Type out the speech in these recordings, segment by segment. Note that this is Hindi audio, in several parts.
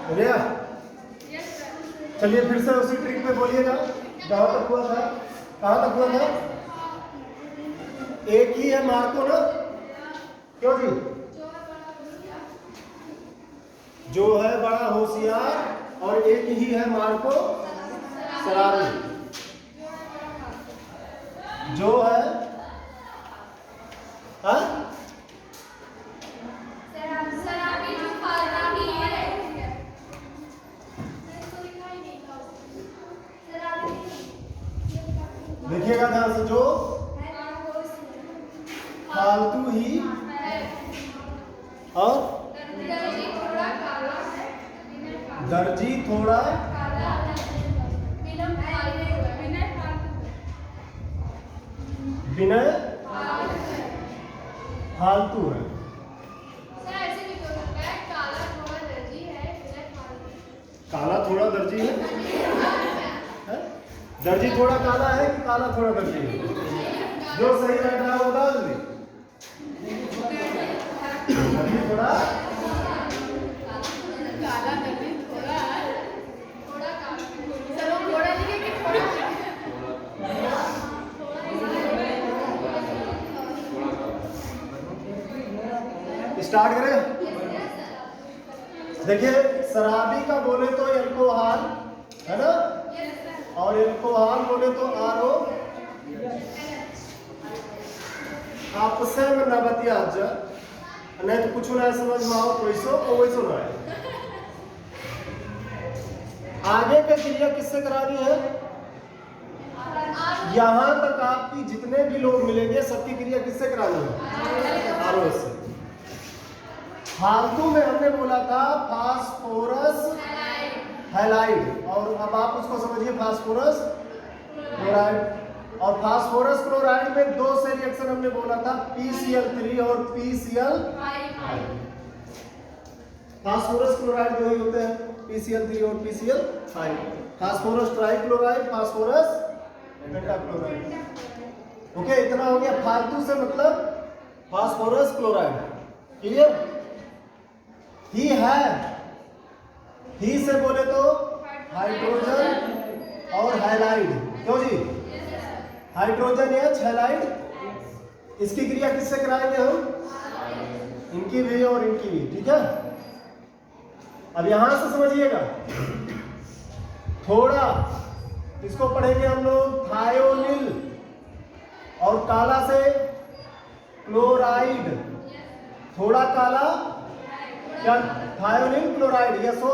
हो गया? चलिए फिर से उसी ट्रिक पे बोलिएगा जहाँ तक हुआ था। कहाँ तक हुआ था? एक ही है मार्को ना, क्यों जी? जो है बड़ा होशियार और एक ही है मार्को शराबी। जो है हाँ देखिएगा ध्यान से, जो फालतू ही और दर्जी थोड़ा विनय फालतू है। काला थोड़ा दर्जी है? दर्जी थोड़ा काला है कि काला थोड़ा दर्जी है? जो सही बैठ रहा है वो बता दीजिए। दर्जी थोड़ा काला, दर्जी थोड़ा चलो थोड़ा लिखे कि थोड़ा स्टार्ट करें। देखिए शराबी का बोले तो एल्कोहल है ना, और एल्कोहल बोले तो आरो। आपस में न बतिया जा, नहीं तो कुछ ना समझ में आओ तो वैसो ना है। आगे का क्रिया किससे करानी है? यहां तक आपकी जितने भी लोग मिलेंगे सबकी क्रिया किससे करानी है? आरो से। फालतू में हमने बोला था फास्फोरस हैलाइड, और अब आप उसको समझिए फास्फोरस क्लोराइड। और फास्फोरस क्लोराइड में दो से रिएक्शन हमने बोला था, PCl3 और PCl5। फास्फोरस क्लोराइड जो ही होते हैं PCl3 और PCl5। Phosphorus trichloride, phosphorus pentachloride. Okay, इतना हो गया। फालतू से मतलब फास्फोरस क्लोराइड। क्लियर? ही है, ही से बोले तो हाइड्रोजन और हैलाइड। क्यों जी? Hydrogen H, halide. इसकी क्रिया किससे कराएंगे हम? इनकी भी और इनकी भी। ठीक है, अब यहां से समझिएगा थोड़ा, इसको पढ़ेंगे हम लोग थायोनिल, और काला से क्लोराइड। थोड़ा काला क्या? थायोनिल क्लोराइड, SO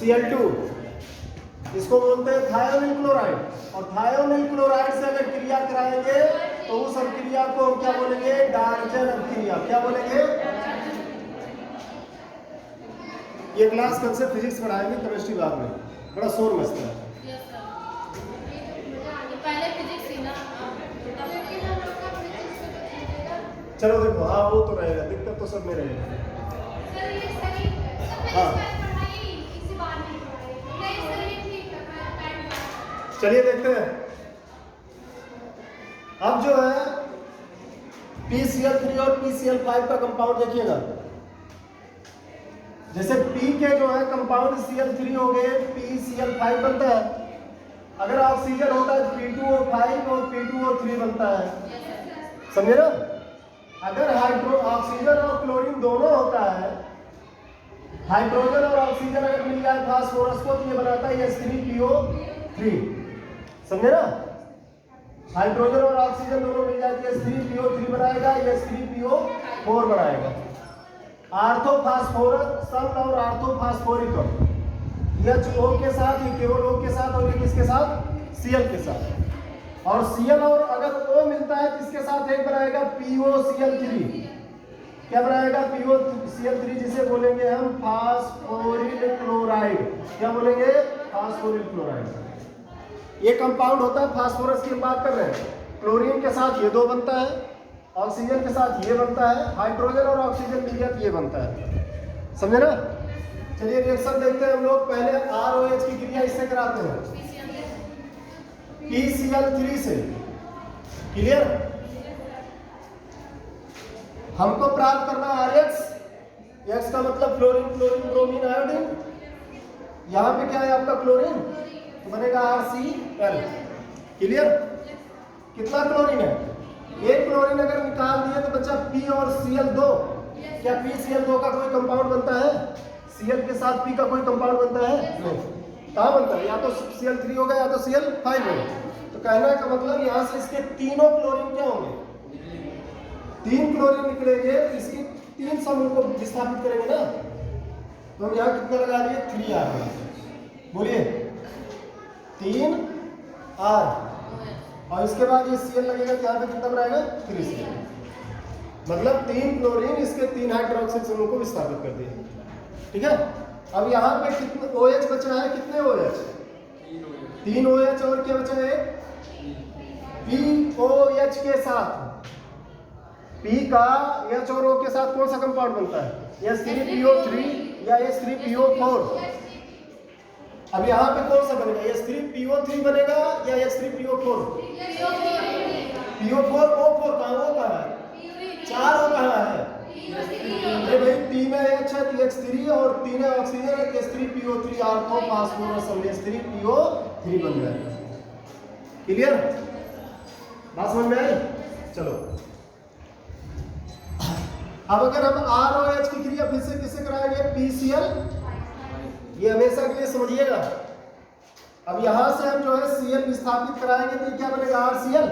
Cl2, इसको बोलते हैं थायोनिल क्लोराइड। और थायोनिल क्लोराइड से अगर क्रिया कराएंगे तो उस अभिक्रिया को क्या बोलेंगे? डार्जन अभिक्रिया। क्या बोलेंगे? ये क्लास कल से फिजिक्स पढ़ाएंगे केमिस्ट्री लैब में, बड़ा शोर मचता है। पहले फिजिक्स थी ना। चलो देखो, हाँ वो तो रहेगा, दिक्कत तो सब में रहेगा। हाँ चलिए देखते हैं। अब जो है PCl3 और PCl5 का कंपाउंड देखिएगा। जैसे P के जो है कंपाउंड Cl3 हो गए, PCl5 बनता है। अगर ऑक्सीजन होता है P2O5 और P2O3 बनता है। समझे ना? अगर ऑक्सीजन और क्लोरीन दोनों होता है, हाइड्रोजन और ऑक्सीजन अगर मिल जाए फास्फोरस को तो ये बनाता है H3PO3। समझे ना? हाइड्रोजन और ऑक्सीजन दोनों मिल जाए तो H3PO3 बनाएगा, H3PO4 बनाएगा। आर्थोफास्फोरस संग और आर्थोफास्फोरिक HO के साथ, ये केवल O के साथ, और ये किसके साथ? Cl के साथ। और Cl और अगर O मिलता है तो इसके साथ एक बनाएगा POCl3। क्या बनाएगा? POCl3, जिसे बोलेंगे हम फास्फोरिल क्लोराइड। क्या बोलेंगे? फास्फोरिल क्लोराइड। ये कंपाउंड होता है फास्फोरस की हम बात कर रहे हैं। क्लोरीन के साथ ये दो बनता है, ऑक्सीजन के साथ ये बनता है, हाइड्रोजन और ऑक्सीजन मिल गया तो ये बनता है। समझे ना? चलिए रिएक्शन देखते हैं हम लोग। पहले ROH की क्रिया इससे कराते हैं, PCl3 से। क्लियर? हमको प्राप्त करना RH, X का मतलब फ्लोरीन, क्लोरीन, ब्रोमीन, आयोडीन। यहाँ पे क्या है आपका क्लोरीन, तो बनेगा RCl। क्लियर? कितना क्लोरीन है? एक क्लोरीन अगर निकाल दिए तो बचा P और Cl2। क्या PCl2 का कोई कंपाउंड बनता है? Cl के साथ P का कोई कंपाउंड बनता है? नहीं। कहाँ बनता है? या तो Cl3 होगा या तो Cl5 होगा। तो कहने का मतलब यहाँ से इसके तीनों क्लोरीन क्या होंगे? 3 क्लोरीन निकलेंगे, तो इसकी 3 समूह को विस्थापित करेंगे ना। तो हम यहाँ कितना लगा दिए? 3 आ रहा है। बोलिए 3 R, और इसके बाद ये Cl लगेगा तो यहाँ पे कितना बनाएगा? 3 Cl। मतलब 3 क्लोरीन इसके 3 हाइड्रोक्सिल समूह को विस्थापित कर दिए। ठीक है? अब यहाँ पे कितने OH बचा है? कितने OH? 3 OH और क्या बचा है? POH के साथ P का H और O के साथ कौन सा कंपाउंड बनता है? H3PO3 या H3PO4। अब यहाँ पे कौन सा बनेगा? H3PO3 बनेगा या H3PO4? PO4 O4 कहाँ? वो कहाँ है? 4 O कहाँ है? अरे भाई 3 H है तो H3 और 3 ऑक्सीजन है तो H3PO3 आर्थो फास्फोरस H3PO3 बन जाएगा। क्लियर? बात समझ में आई? चलो अब अगर हम ROH की क्रिया फिर से किससे कराएंगे? PCl। ये हमेशा के लिए समझिएगा। अब यहां से हम जो है Cl विस्थापित कराएंगे तो क्या बनेगा? RCl।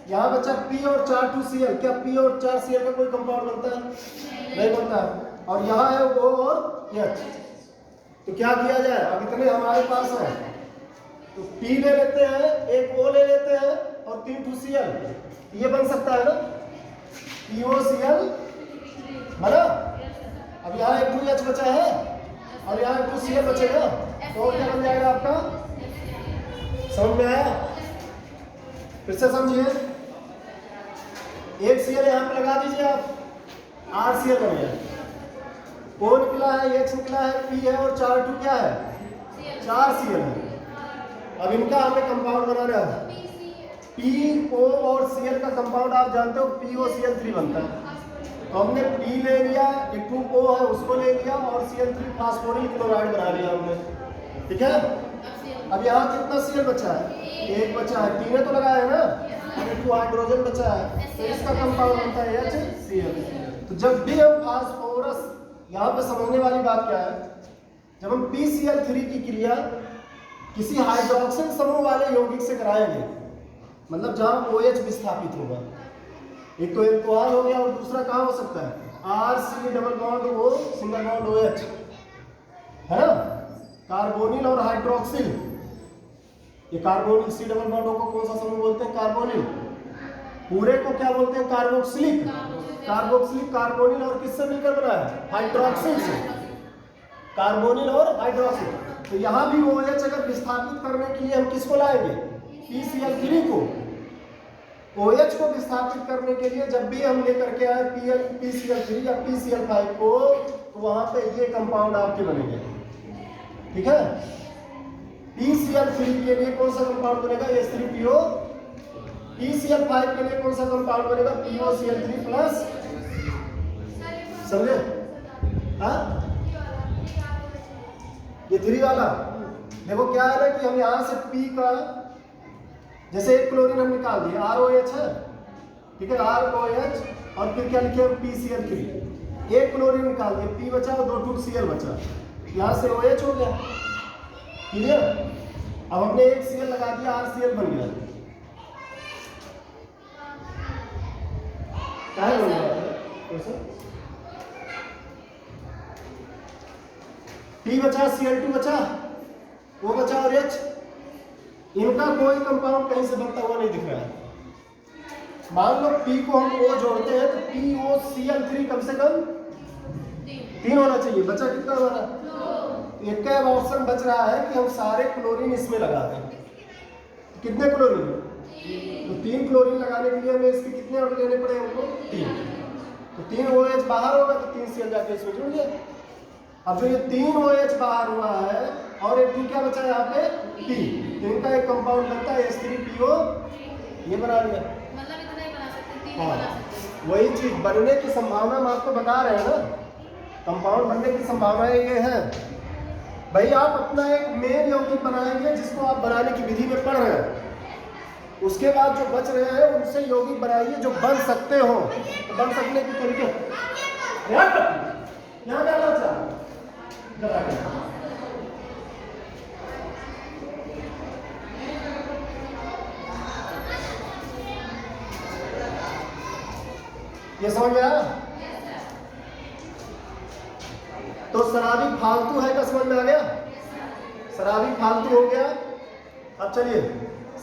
यहाँ बचा P और 4,2Cl। क्या P और 4Cl का कोई कंपाउंड बनता है? नहीं बनता है। और यहाँ है O और H। तो क्या किया जाए? अब इतने हमारे पास है तो P ले लेते हैं, एक O ले लेते हैं और 3,2Cl। ये बन सकता है ना? POCl बना। अब यहाँ एक 2H बचा है और यहाँ 2Cl बचेगा तो क्या बन जाएगा आपका? समझ में आया? फिर से समझिए। एक Cl यहाँ पे लगा दीजिए आप, RCl बन गया। O निकला है, H निकला है, P है और 4,2 क्या है? 4Cl है। अब इनका हमें कंपाउंड बनाना है। PO और Cl का कंपाउंड आप जानते हो POCl3 बनता है। तो हमने P ले लिया, एक O है उसको ले लिया और Cl3 फास्फोरिल क्लोराइड बना लिया हमने। ठीक है? अब यहाँ कितना Cl बचा है? एक बचा है। 3 तो लगाया है ना, अभी 2 हाइड्रोजन बचा है तो इसका कंपाउंड बनता है HCl। तो जब भी हम फास्फोरस, यहाँ पे समझने वाली बात क्या है, जब हम PCl3 की क्रिया किसी हाइड्रोक्सिल समूह वाले यौगिक से कराएंगे, मतलब जहाँ OH विस्थापित होगा, एक तो एल्कोहल हो गया और दूसरा कहाँ हो सकता है? RC double bond O single bond OH, है ना? कार्बोनिल और हाइड्रोक्सिल। ये carbonyl C double bond O को कौन सा समूह बोलते हैं? कार्बोनिल। पूरे को क्या बोलते हैं? कार्बोक्सिलिक। कार्बोक्सिलिक कार्बोनिल और किससे मिलकर बना है? हाइड्रोक्सिल से। कार्बोनिल और हाइड्रोक्सिल। तो यहाँ भी OH अगर विस्थापित करने के लिए हम किसको लाएंगे? PCl3 को। OH को विस्थापित करने के लिए जब भी हम लेकर के आए PCl3 या PCl5 को, तो वहां पे ये कंपाउंड आपके बनेंगे। ठीक है? PCl3 के लिए कौन सा कंपाउंड बनेगा? H3PO। PCl5 के लिए कौन सा कंपाउंड बनेगा? POCl3 plus. समझे? हाँ, ये 3 वाला देखो क्या है ना कि हम यहाँ से P का, जैसे एक क्लोरीन हम निकाल दिए, ROH है, ठीक है, ROH और फिर क्या लिखे हम? PCl3। एक क्लोरीन निकाल दिए, P बचा और 2,2Cl बचा, यहाँ से OH हो गया। क्लियर? अब हमने एक Cl लगा दिया, RCl बन गया। क्या है बन गया? P बचा, Cl2 बचा, O बचा और H। इनका कोई कंपाउंड कहीं से बनता हुआ नहीं दिख रहा है। मान लो P को हम O जोड़ते हैं तो POCl3 कम से कम 3 होना चाहिए। बचा कितना हमारा? एक का ऑप्शन बच रहा है कि हम सारे क्लोरीन इसमें लगा दें। कितने क्लोरीन? तो 3 क्लोरीन लगाने के लिए हमें इसके कितने ऑर्डर लेने पड़े हमको? 3। तो 3 OH बाहर होगा तो 3 Cl जाके इसमें जुड़ गया। अब जो ये 3 OH बाहर हुआ है और एक P क्या बचा है यहाँ पे? P। तो इनका एक कंपाउंड बनता है H3PO, ये बना लिया। मतलब इतना ही बना सकते हैं, 3 हाँ, बना सकते हैं। वही चीज बनने की संभावना हम आपको बता रहे हैं ना कंपाउंड बनने की संभावनाएं ये हैं। भाई आप अपना एक मेन यौगिक बनाएंगे जिसको आप बनाने की विधि में पढ़ रहे हैं, उसके बाद जो बच रहे हैं उनसे यौगिक बनाइए जो बन सकते हो। तो बन सकने के तरीके यहाँ डालना ये समझ में आया? तो शराबी फालतू है का समझ में आ गया? शराबी फालतू हो गया। अब चलिए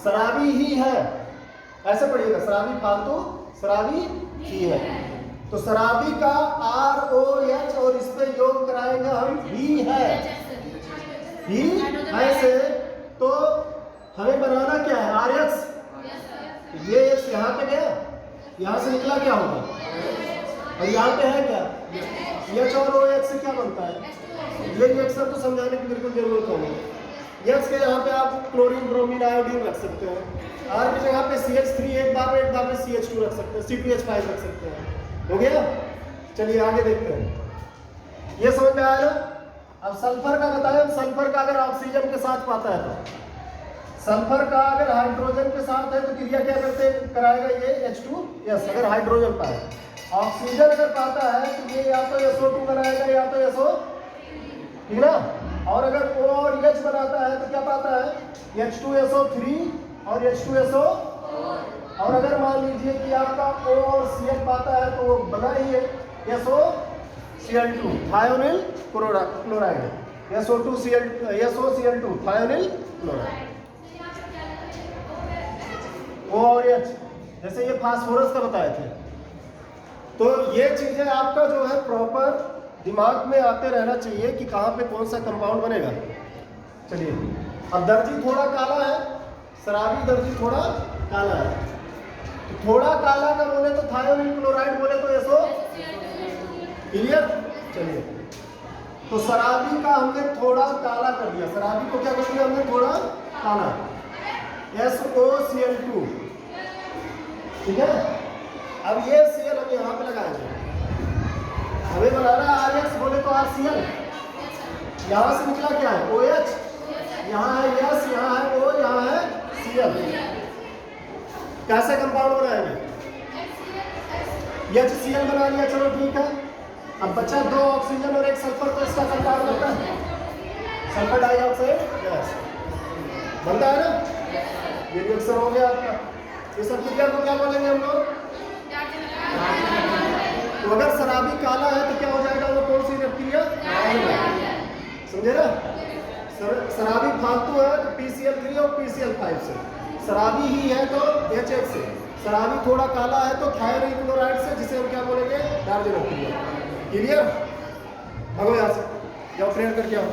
शराबी ही है, ऐसे पढ़िएगा, शराबी फालतू शराबी ही है। तो शराबी का ROH और इस पे योग कराएंगे हम ही है, ही ऐसे। तो हमें बनाना क्या है? RH। ये X यहाँ पे गया, यहाँ से निकला क्या होगा? और यहाँ पे है क्या? H और OH से क्या बनता है? ये रिएक्शन तो समझाने की बिल्कुल जरूरत नहीं। H के यहाँ पे आप क्लोरीन, ब्रोमीन, आयोडीन रख सकते हैं। R की जगह पे CH3 एक बार में CH2 रख सकते हैं, C2H5 रख सकते हैं। हो गया? चलिए आगे देखते हैं। ये समझ में आया ना? अब सल्फर का बताएं। सल्फर का अगर ऑक्सीजन के साथ पाता है तो, सल्फर का अगर हाइड्रोजन के साथ है तो क्रिया क्या करते कराएगा? ये H2S अगर हाइड्रोजन पाए। ऑक्सीजन अगर पाता है तो ये या तो SO2 बनाएगा या तो SO, ठीक ना? और अगर O और H बनाता है तो क्या पाता है? H2SO3 और H2SO। और अगर मान लीजिए कि आपका O और Cl पाता है तो वो बना ही है SOCl2 thionyl chloride, SOCl2 thionyl chloride. O और H जैसे ये फास्फोरस का बताए थे। तो ये चीजें आपका जो है प्रॉपर दिमाग में आते रहना चाहिए कि कहाँ पे कौन सा कंपाउंड बनेगा। चलिए अब दर्जी थोड़ा काला है, शराबी दर्जी थोड़ा काला है। तो थोड़ा काला का बोले तो थायोनिल क्लोराइड, बोले तो SO। क्लियर? चलिए तो शराबी का हमने थोड़ा काला कर दिया। शराबी को क्या कर दिया हमने? थोड़ा काला, SOCl2। ठीक है? अब ये Cl हम यहाँ पे लगाएंगे। हमें बनाना है RH, बोले तो RCl। यहाँ से निकला क्या है? OH। यहाँ है S, यहाँ है O, यहाँ है Cl। कैसे कंपाउंड बनाएंगे? HCl बना लिया, चलो ठीक है। अब बचा 2 ऑक्सीजन और 1 सल्फर, तो इसका कंपाउंड बनता है सल्फर डाइऑक्साइड गैस। बनता है ना? ये रिएक्शन हो गया आपका। ये सब क्रिया को क्या बोलेंगे हम लोग? तो अगर शराबी काला है तो क्या हो जाएगा? वो कौन सी क्रिया? समझे ना? शराबी फालतू है तो PCl3 और PCl5 से। शराबी ही है तो HX से। शराबी थोड़ा काला है तो थायोनिल क्लोराइड से, जिसे हम क्या बोलेंगे? डार्जेनोव क्रिया। क्लियर? भगो यहाँ से, जाओ प्रेयर करके आओ।